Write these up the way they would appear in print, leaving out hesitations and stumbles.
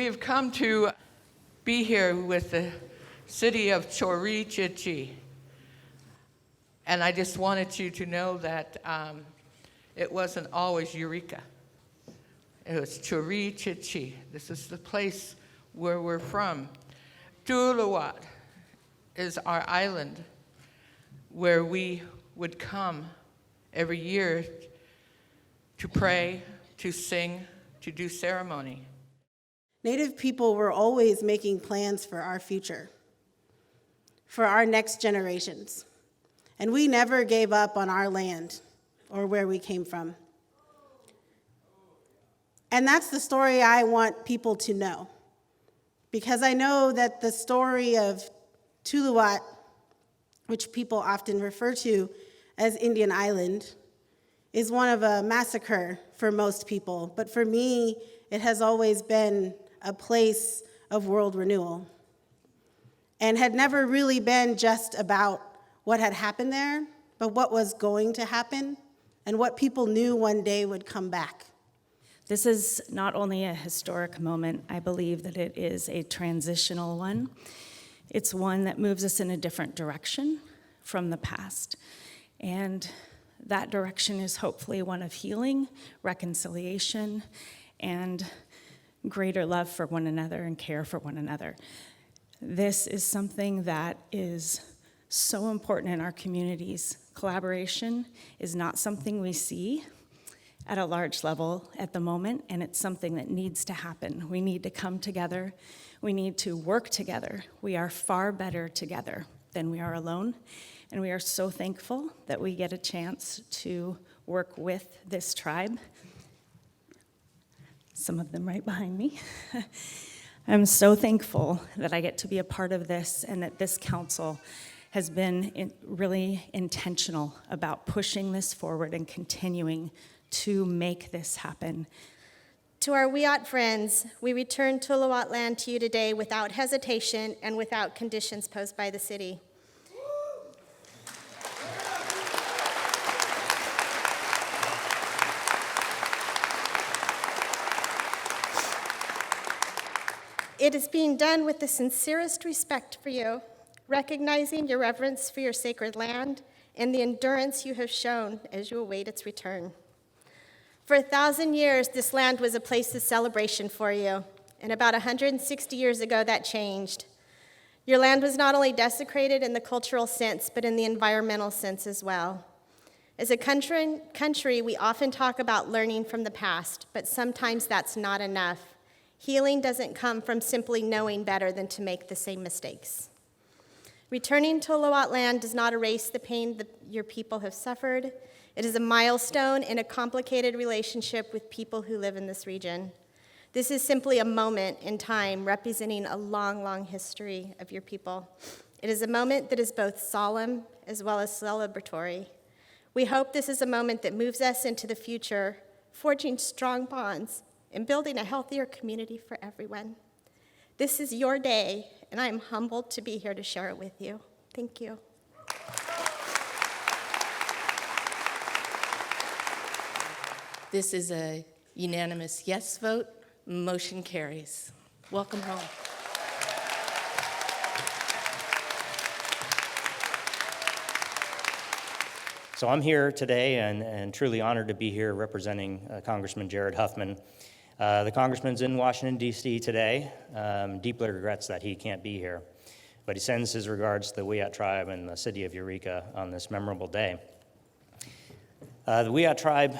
We've come to be here with the city of Chorichichi. And I just wanted you to know that it wasn't always Eureka. It was Chorichichi. This is the place where we're from. Tuluwat is our island where we would come every year to pray, to sing, to do ceremony. Native people were always making plans for our future, for our next generations. And we never gave up on our land or where we came from. And that's the story I want people to know, because I know that the story of Tuluwat, which people often refer to as Indian Island, is one of a massacre for most people. But for me, it has always been a place of world renewal, and had never really been just about what had happened there, but what was going to happen and what people knew one day would come back. This is not only a historic moment, I believe that it is a transitional one. It's one that moves us in a different direction from the past. And that direction is hopefully one of healing, reconciliation, and greater love for one another and care for one another. This is something that is so important in our communities. Collaboration is not something we see at a large level at the moment, and it's something that needs to happen. We need to come together. We need to work together. We are far better together than we are alone, and we are so thankful that we get a chance to work with this tribe. Some of them right behind me. I'm so thankful that I get to be a part of this, and that this council has been really intentional about pushing this forward and continuing to make this happen. To our Wiyot friends, we return Tuluwat land to you today without hesitation and without conditions posed by the city. It is being done with the sincerest respect for you, recognizing your reverence for your sacred land and the endurance you have shown as you await its return. For 1,000 years, this land was a place of celebration for you, and about 160 years ago, that changed. Your land was not only desecrated in the cultural sense, but in the environmental sense as well. As a country, we often talk about learning from the past, but sometimes that's not enough. Healing doesn't come from simply knowing better than to make the same mistakes. Returning to Tuluwat land does not erase the pain that your people have suffered. It is a milestone in a complicated relationship with people who live in this region. This is simply a moment in time representing a long, long history of your people. It is a moment that is both solemn as well as celebratory. We hope this is a moment that moves us into the future, forging strong bonds and building a healthier community for everyone. This is your day, and I am humbled to be here to share it with you. Thank you. This is a unanimous yes vote. Motion carries. Welcome home. So I'm here today and truly honored to be here representing Congressman Jared Huffman. The congressman's in Washington, D.C. today. Deeply regrets that he can't be here, but he sends his regards to the Wiyot tribe and the city of Eureka on this memorable day. The Wiyot tribe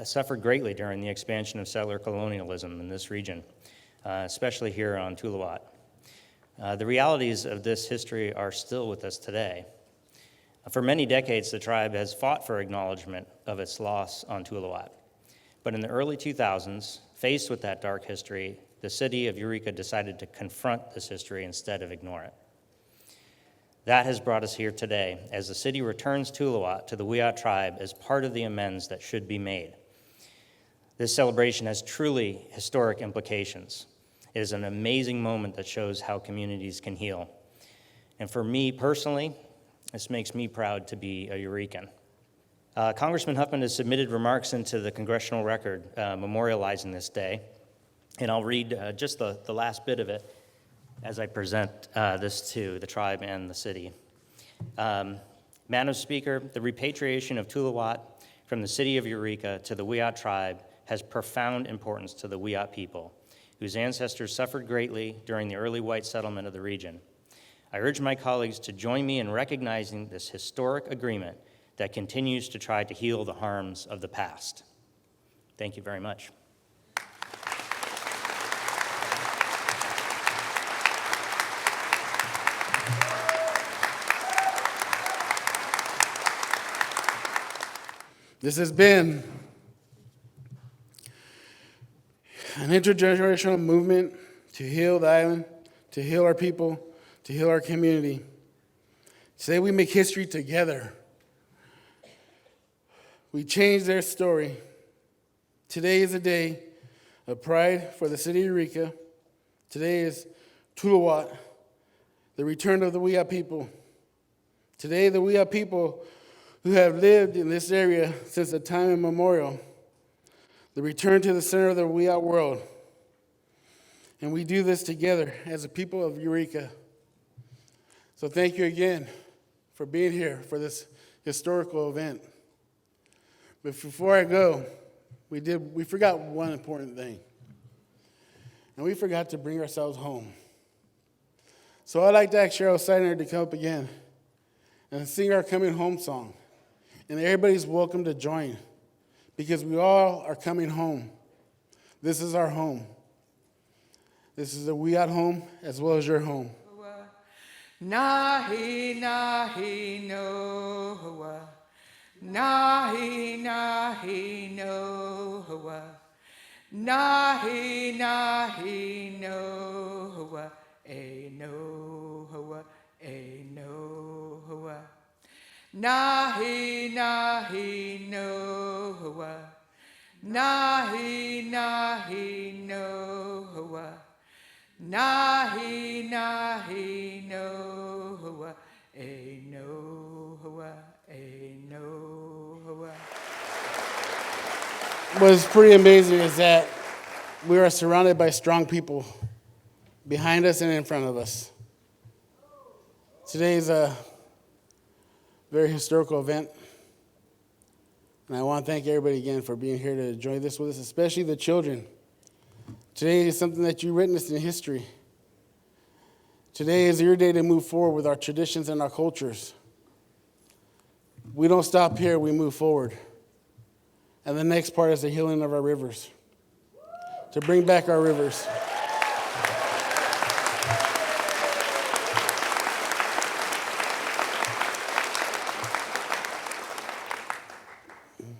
suffered greatly during the expansion of settler colonialism in this region, especially here on Tuluwat. The realities of this history are still with us today. For many decades, the tribe has fought for acknowledgement of its loss on Tuluwat. But in the early 2000s, faced with that dark history, the city of Eureka decided to confront this history instead of ignore it. That has brought us here today as the city returns Tuluwat to the Wiyot tribe as part of the amends that should be made. This celebration has truly historic implications. It is an amazing moment that shows how communities can heal. And for me personally, this makes me proud to be a Eurekan. Congressman Huffman has submitted remarks into the Congressional record memorializing this day. And I'll read just the last bit of it as I present this to the tribe and the city. Madam Speaker, the repatriation of Tuluwat from the city of Eureka to the Wiyot tribe has profound importance to the Wiyot people, whose ancestors suffered greatly during the early white settlement of the region. I urge my colleagues to join me in recognizing this historic agreement that continues to try to heal the harms of the past. Thank you very much. This has been an intergenerational movement to heal the island, to heal our people, to heal our community. Today we make history together. We change their story. Today is a day of pride for the city of Eureka. Today is Tuluwat, the return of the Wiyot people. Today the Wiyot people who have lived in this area since the time immemorial, the return to the center of the Wiyot world. And we do this together as a people of Eureka. So thank you again for being here for this historical event. But before I go, we forgot one important thing. And we forgot to bring ourselves home. So I'd like to ask Cheryl Seidner to come up again and sing our coming home song. And everybody's welcome to join because we all are coming home. This is our home. This is a Wiyot home as well as your home. Nahi, nahi, noa. Nahi, nahi, noa. Nahi, nahi, noa. A noa, a noa. Nahi, nahi, noa. Nahi, nahi, noa. Nahi, nahi, noa. A noa, a noa. What's pretty amazing is that we are surrounded by strong people behind us and in front of us. Today is a very historical event. And I want to thank everybody again for being here to enjoy this with us, especially the children. Today is something that you witnessed in history. Today is your day to move forward with our traditions and our cultures. We don't stop here, we move forward. And the next part is the healing of our rivers. To bring back our rivers.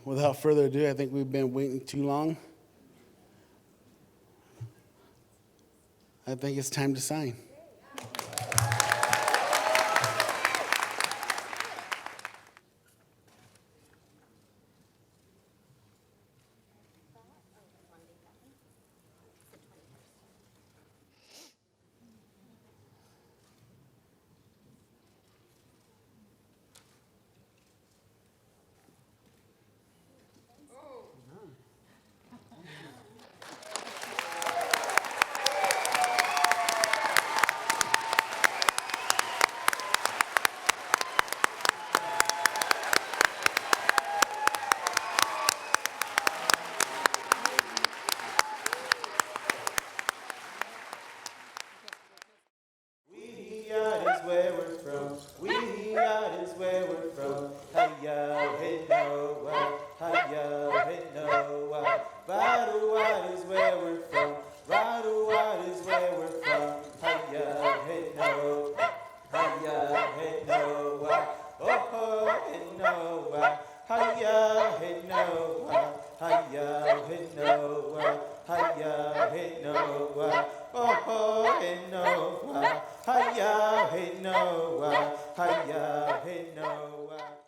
Without further ado, I think we've been waiting too long. I think it's time to sign. Hiya, hey, Noah, hiya, hey, Noah.